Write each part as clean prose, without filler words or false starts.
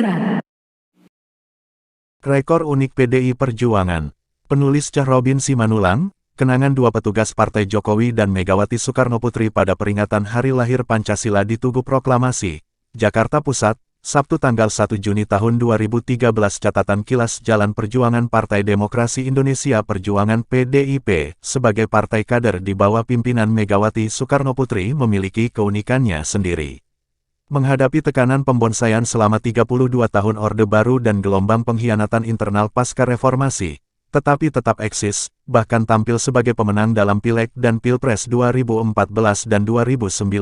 Demokrat. Rekor unik PDI Perjuangan. Penulis Cah Robin Simanulang, kenangan dua petugas Partai Jokowi dan Megawati Soekarnoputri pada peringatan Hari Lahir Pancasila di Tugu Proklamasi, Jakarta Pusat, Sabtu tanggal 1 Juni tahun 2013. Catatan kilas jalan perjuangan Partai Demokrasi Indonesia Perjuangan PDIP sebagai partai kader di bawah pimpinan Megawati Soekarnoputri memiliki keunikannya sendiri. Menghadapi tekanan pembonsaian selama 32 tahun Orde Baru dan gelombang pengkhianatan internal pasca reformasi, tetapi tetap eksis, bahkan tampil sebagai pemenang dalam Pileg dan Pilpres 2014 dan 2019.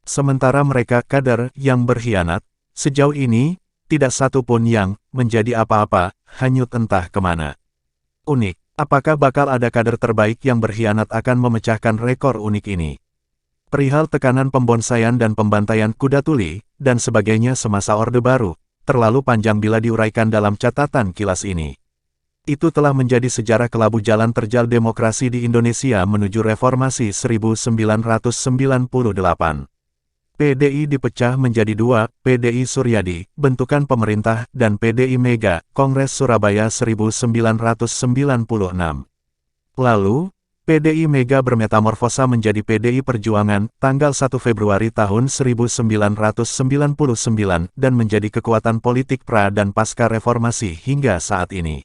Sementara mereka kader yang berkhianat, sejauh ini, tidak satu pun yang menjadi apa-apa, hanyut entah kemana. Unik, apakah bakal ada kader terbaik yang berkhianat akan memecahkan rekor unik ini? Perihal tekanan pembonsaian dan pembantaian kuda tuli, dan sebagainya semasa Orde Baru, terlalu panjang bila diuraikan dalam catatan kilas ini. Itu telah menjadi sejarah kelabu jalan terjal demokrasi di Indonesia menuju reformasi 1998. PDI dipecah menjadi dua, PDI Suryadi, bentukan pemerintah, dan PDI Mega, Kongres Surabaya 1996. Lalu, PDI Mega bermetamorfosa menjadi PDI Perjuangan, tanggal 1 Februari tahun 1999, dan menjadi kekuatan politik pra dan pasca reformasi hingga saat ini.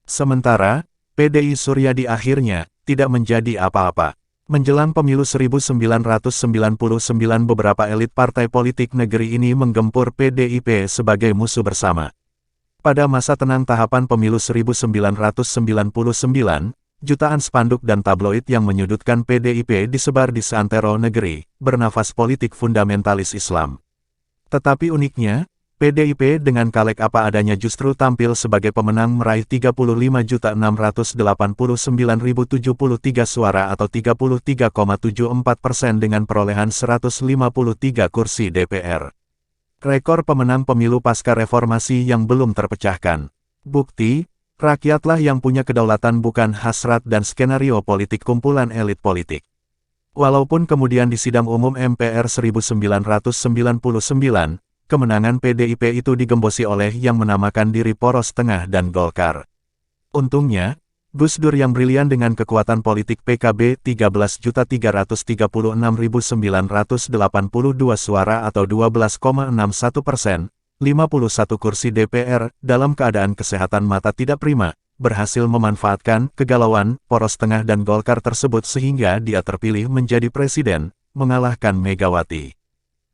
Sementara, PDI Suryadi akhirnya tidak menjadi apa-apa. Menjelang pemilu 1999 beberapa elit partai politik negeri ini menggempur PDIP sebagai musuh bersama. Pada masa tenang tahapan pemilu 1999, jutaan spanduk dan tabloid yang menyudutkan PDIP disebar di seantero negeri, bernafas politik fundamentalis Islam. Tetapi uniknya, PDIP dengan caleg apa adanya justru tampil sebagai pemenang meraih 35.689.073 suara atau 33,74% dengan perolehan 153 kursi DPR. Rekor pemenang pemilu pasca reformasi yang belum terpecahkan. Bukti, rakyatlah yang punya kedaulatan bukan hasrat dan skenario politik kumpulan elit politik. Walaupun kemudian di sidang umum MPR 1999, kemenangan PDIP itu digembosi oleh yang menamakan diri Poros Tengah dan Golkar. Untungnya, Gus Dur yang brilian dengan kekuatan politik PKB 13.336.982 suara atau 12,61%, 51 kursi DPR, dalam keadaan kesehatan mata tidak prima, berhasil memanfaatkan kegalauan Poros Tengah dan Golkar tersebut sehingga dia terpilih menjadi presiden, mengalahkan Megawati.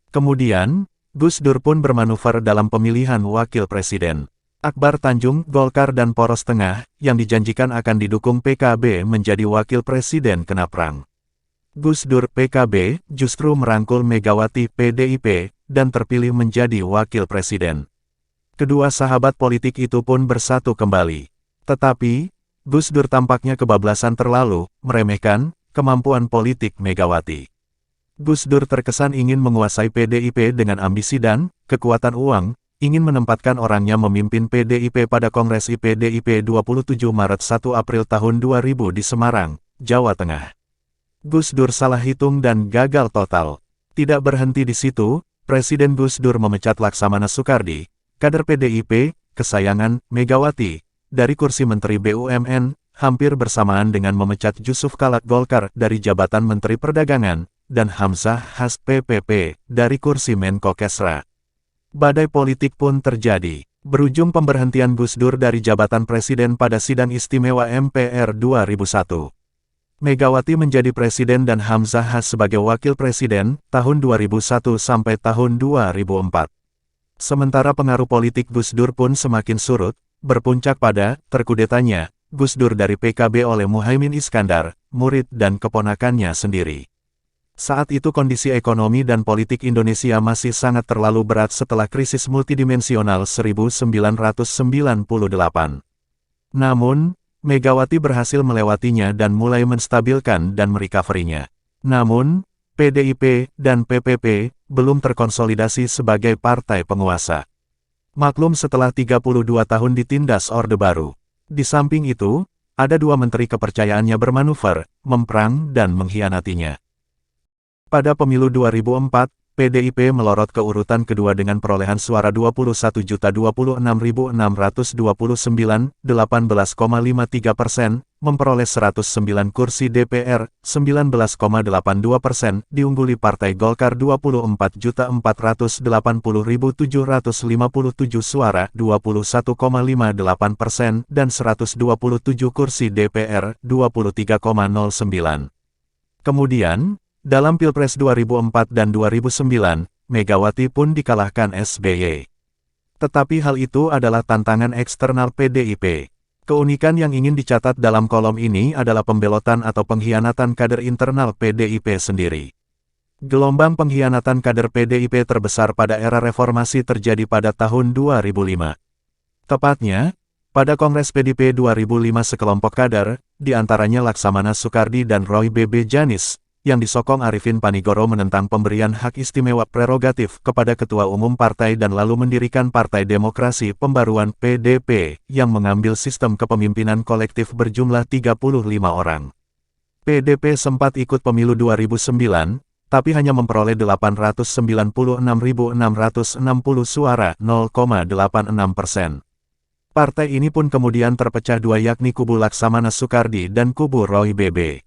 Kemudian, Gus Dur pun bermanuver dalam pemilihan wakil presiden. Akbar Tanjung, Golkar dan Poros Tengah, yang dijanjikan akan didukung PKB menjadi wakil presiden kena perang. Gus Dur PKB justru merangkul Megawati PDIP, dan terpilih menjadi wakil presiden. Kedua sahabat politik itu pun bersatu kembali. Tetapi, Gus Dur tampaknya kebablasan terlalu, meremehkan kemampuan politik Megawati. Gus Dur terkesan ingin menguasai PDIP dengan ambisi dan kekuatan uang, ingin menempatkan orangnya memimpin PDIP pada Kongres IPDIP 27 Maret 1 April tahun 2000 di Semarang, Jawa Tengah. Gus Dur salah hitung dan gagal total. Tidak berhenti di situ, Presiden Gus Dur memecat Laksamana Soekardi, kader PDIP, kesayangan Megawati, dari kursi Menteri BUMN, hampir bersamaan dengan memecat Jusuf Kalla Golkar dari jabatan Menteri Perdagangan, dan Hamzah Has PPP dari kursi Menko Kesra. Badai politik pun terjadi. Berujung pemberhentian Gus Dur dari jabatan presiden pada sidang istimewa MPR 2001. Megawati menjadi presiden dan Hamzah Has sebagai wakil presiden tahun 2001 sampai tahun 2004. Sementara pengaruh politik Gus Dur pun semakin surut, berpuncak pada terkudetanya Gus Dur dari PKB oleh Muhaimin Iskandar, murid dan keponakannya sendiri. Saat itu kondisi ekonomi dan politik Indonesia masih sangat terlalu berat setelah krisis multidimensional 1998. Namun, Megawati berhasil melewatinya dan mulai menstabilkan dan merecovery-nya. Namun, PDIP dan PPP belum terkonsolidasi sebagai partai penguasa. Maklum setelah 32 tahun ditindas Orde Baru. Di samping itu, ada dua menteri kepercayaannya bermanuver, memperang dan mengkhianatinya. Pada pemilu 2004, PDIP melorot ke urutan kedua dengan perolehan suara 21.026.629, 18,53%, memperoleh 109 kursi DPR, 19,82%, diungguli Partai Golkar 24.480.757 suara, 21,58%, dan 127 kursi DPR, 23,09%. Kemudian, dalam Pilpres 2004 dan 2009, Megawati pun dikalahkan SBY. Tetapi hal itu adalah tantangan eksternal PDIP. Keunikan yang ingin dicatat dalam kolom ini adalah pembelotan atau pengkhianatan kader internal PDIP sendiri. Gelombang pengkhianatan kader PDIP terbesar pada era reformasi terjadi pada tahun 2005. Tepatnya, pada Kongres PDIP 2005 sekelompok kader, di antaranya Laksamana Soekardi dan Roy B.B. Janis, yang disokong Arifin Panigoro menentang pemberian hak istimewa prerogatif kepada Ketua Umum Partai dan lalu mendirikan Partai Demokrasi Pembaruan PDP, yang mengambil sistem kepemimpinan kolektif berjumlah 35 orang. PDP sempat ikut pemilu 2009, tapi hanya memperoleh 896.660 suara, 0,86%. Partai ini pun kemudian terpecah dua, yakni kubu Laksamana Soekardi dan kubu Roy B.B.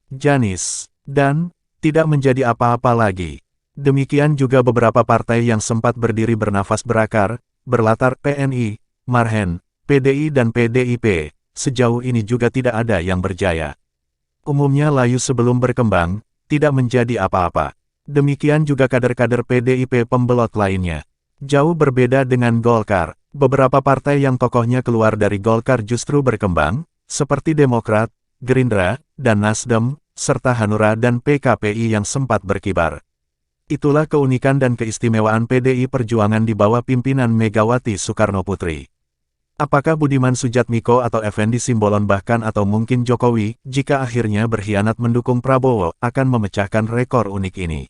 Janis, dan tidak menjadi apa-apa lagi. Demikian juga beberapa partai yang sempat berdiri bernafas berakar, berlatar PNI, Marhen, PDI dan PDIP, sejauh ini juga tidak ada yang berjaya. Umumnya layu sebelum berkembang, tidak menjadi apa-apa. Demikian juga kader-kader PDIP pembelot lainnya. Jauh berbeda dengan Golkar, beberapa partai yang tokohnya keluar dari Golkar justru berkembang, seperti Demokrat, Gerindra, dan Nasdem, serta Hanura dan PKPI yang sempat berkibar. Itulah keunikan dan keistimewaan PDI Perjuangan di bawah pimpinan Megawati Soekarnoputri. Apakah Budiman Sujatmiko atau Effendi Simbolon bahkan atau mungkin Jokowi, jika akhirnya berkhianat mendukung Prabowo, akan memecahkan rekor unik ini?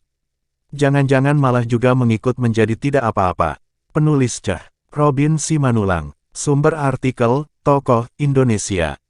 Jangan-jangan malah juga mengikut menjadi tidak apa-apa. Penulis Cah, Robin Simanulang. Sumber artikel, Tokoh Indonesia.